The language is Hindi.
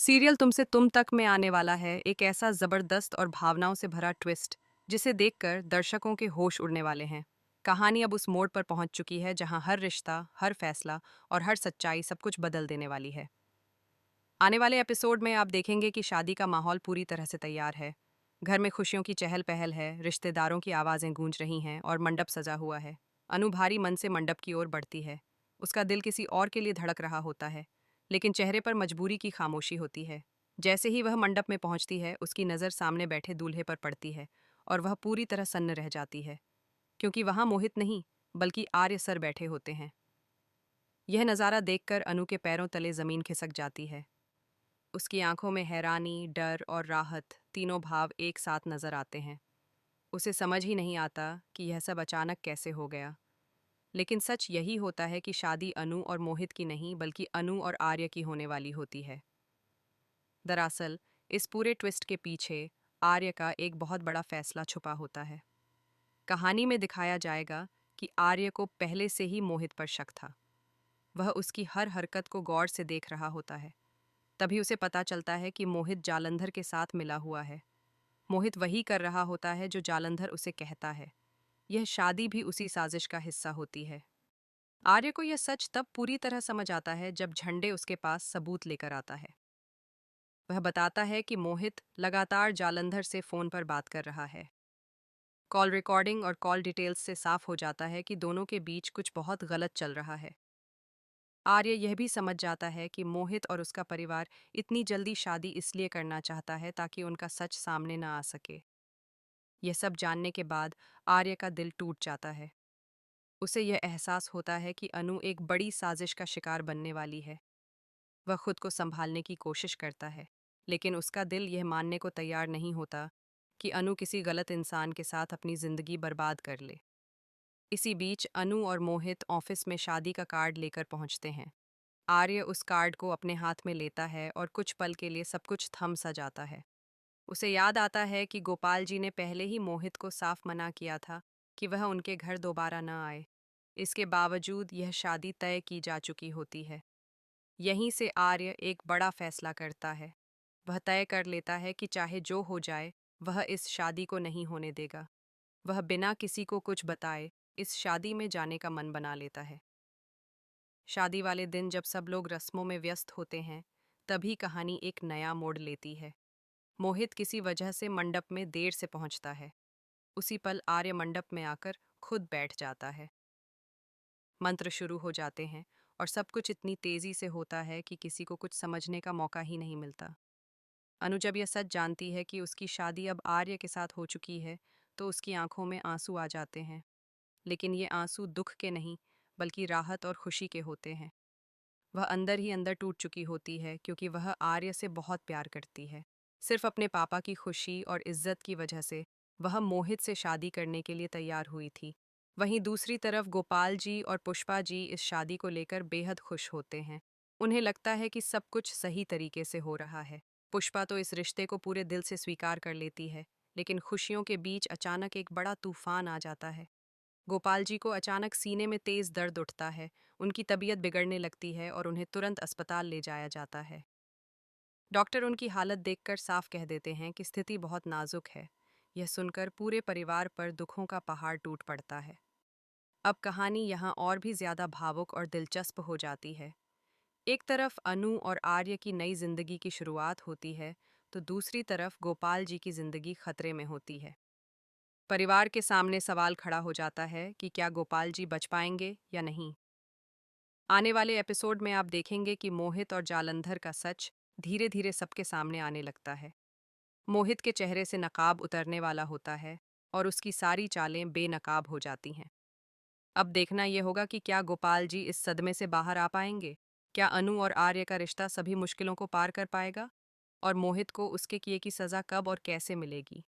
सीरियल तुमसे तुम तक में आने वाला है एक ऐसा जबरदस्त और भावनाओं से भरा ट्विस्ट जिसे देखकर दर्शकों के होश उड़ने वाले हैं। कहानी अब उस मोड़ पर पहुंच चुकी है जहां हर रिश्ता, हर फैसला और हर सच्चाई सब कुछ बदल देने वाली है। आने वाले एपिसोड में आप देखेंगे कि शादी का माहौल पूरी तरह से तैयार है। घर में खुशियों की चहल पहल है, रिश्तेदारों की आवाज़ें गूंज रही हैं और मंडप सजा हुआ है। अनु भारी मन से मंडप की ओर बढ़ती है। उसका दिल किसी और के लिए धड़क रहा होता है, लेकिन चेहरे पर मजबूरी की खामोशी होती है। जैसे ही वह मंडप में पहुंचती है, उसकी नज़र सामने बैठे दूल्हे पर पड़ती है और वह पूरी तरह सन्न रह जाती है, क्योंकि वहां मोहित नहीं बल्कि आर्य सर बैठे होते हैं। यह नज़ारा देखकर अनु के पैरों तले ज़मीन खिसक जाती है। उसकी आंखों में हैरानी, डर और राहत तीनों भाव एक साथ नजर आते हैं। उसे समझ ही नहीं आता कि यह सब अचानक कैसे हो गया। लेकिन सच यही होता है कि शादी अनु और मोहित की नहीं बल्कि अनु और आर्य की होने वाली होती है। दरअसल इस पूरे ट्विस्ट के पीछे आर्य का एक बहुत बड़ा फैसला छुपा होता है। कहानी में दिखाया जाएगा कि आर्य को पहले से ही मोहित पर शक था। वह उसकी हर हरकत को गौर से देख रहा होता है। तभी उसे पता चलता है कि मोहित जालंधर के साथ मिला हुआ है। मोहित वही कर रहा होता है जो जालंधर उसे कहता है। यह शादी भी उसी साजिश का हिस्सा होती है। आर्य को यह सच तब पूरी तरह समझ आता है जब झंडे उसके पास सबूत लेकर आता है। वह बताता है कि मोहित लगातार जालंधर से फोन पर बात कर रहा है। कॉल रिकॉर्डिंग और कॉल डिटेल्स से साफ हो जाता है कि दोनों के बीच कुछ बहुत गलत चल रहा है। आर्य यह भी समझ जाता है कि मोहित और उसका परिवार इतनी जल्दी शादी इसलिए करना चाहता है ताकि उनका सच सामने न आ सके। यह सब जानने के बाद आर्य का दिल टूट जाता है। उसे यह एहसास होता है कि अनु एक बड़ी साजिश का शिकार बनने वाली है। वह खुद को संभालने की कोशिश करता है, लेकिन उसका दिल यह मानने को तैयार नहीं होता कि अनु किसी गलत इंसान के साथ अपनी जिंदगी बर्बाद कर ले। इसी बीच अनु और मोहित ऑफिस में शादी का कार्ड लेकर पहुंचते हैं। आर्य उस कार्ड को अपने हाथ में लेता है और कुछ पल के लिए सब कुछ थम सा जाता है। उसे याद आता है कि गोपाल जी ने पहले ही मोहित को साफ मना किया था कि वह उनके घर दोबारा न आए। इसके बावजूद यह शादी तय की जा चुकी होती है। यहीं से आर्य एक बड़ा फैसला करता है। वह तय कर लेता है कि चाहे जो हो जाए, वह इस शादी को नहीं होने देगा। वह बिना किसी को कुछ बताए इस शादी में जाने का मन बना लेता है। शादी वाले दिन जब सब लोग रस्मों में व्यस्त होते हैं, तभी कहानी एक नया मोड़ लेती है। मोहित किसी वजह से मंडप में देर से पहुंचता है। उसी पल आर्य मंडप में आकर खुद बैठ जाता है। मंत्र शुरू हो जाते हैं और सब कुछ इतनी तेजी से होता है कि किसी को कुछ समझने का मौका ही नहीं मिलता। अनु जब यह सच जानती है कि उसकी शादी अब आर्य के साथ हो चुकी है, तो उसकी आंखों में आंसू आ जाते हैं। लेकिन ये आंसू दुख के नहीं बल्कि राहत और खुशी के होते हैं। वह अंदर ही अंदर टूट चुकी होती है क्योंकि वह आर्य से बहुत प्यार करती है। सिर्फ अपने पापा की खुशी और इज्जत की वजह से वह मोहित से शादी करने के लिए तैयार हुई थी। वहीं दूसरी तरफ गोपाल जी और पुष्पा जी इस शादी को लेकर बेहद खुश होते हैं। उन्हें लगता है कि सब कुछ सही तरीके से हो रहा है। पुष्पा तो इस रिश्ते को पूरे दिल से स्वीकार कर लेती है, लेकिन खुशियों के बीच अचानक एक बड़ा तूफान आ जाता है। गोपाल जी को अचानक सीने में तेज दर्द उठता है। उनकी तबीयत बिगड़ने लगती है और उन्हें तुरंत अस्पताल ले जाया जाता है। डॉक्टर उनकी हालत देखकर साफ कह देते हैं कि स्थिति बहुत नाजुक है। यह सुनकर पूरे परिवार पर दुखों का पहाड़ टूट पड़ता है। अब कहानी यहाँ और भी ज्यादा भावुक और दिलचस्प हो जाती है। एक तरफ अनु और आर्य की नई जिंदगी की शुरुआत होती है, तो दूसरी तरफ गोपाल जी की जिंदगी खतरे में होती है। परिवार के सामने सवाल खड़ा हो जाता है कि क्या गोपाल जी बच पाएंगे या नहीं। आने वाले एपिसोड में आप देखेंगे कि मोहित और जालंधर का सच धीरे धीरे सबके सामने आने लगता है। मोहित के चेहरे से नकाब उतरने वाला होता है और उसकी सारी चालें बेनकाब हो जाती हैं। अब देखना यह होगा कि क्या गोपाल जी इस सदमे से बाहर आ पाएंगे। क्या अनु और आर्य का रिश्ता सभी मुश्किलों को पार कर पाएगा और मोहित को उसके किए की सज़ा कब और कैसे मिलेगी।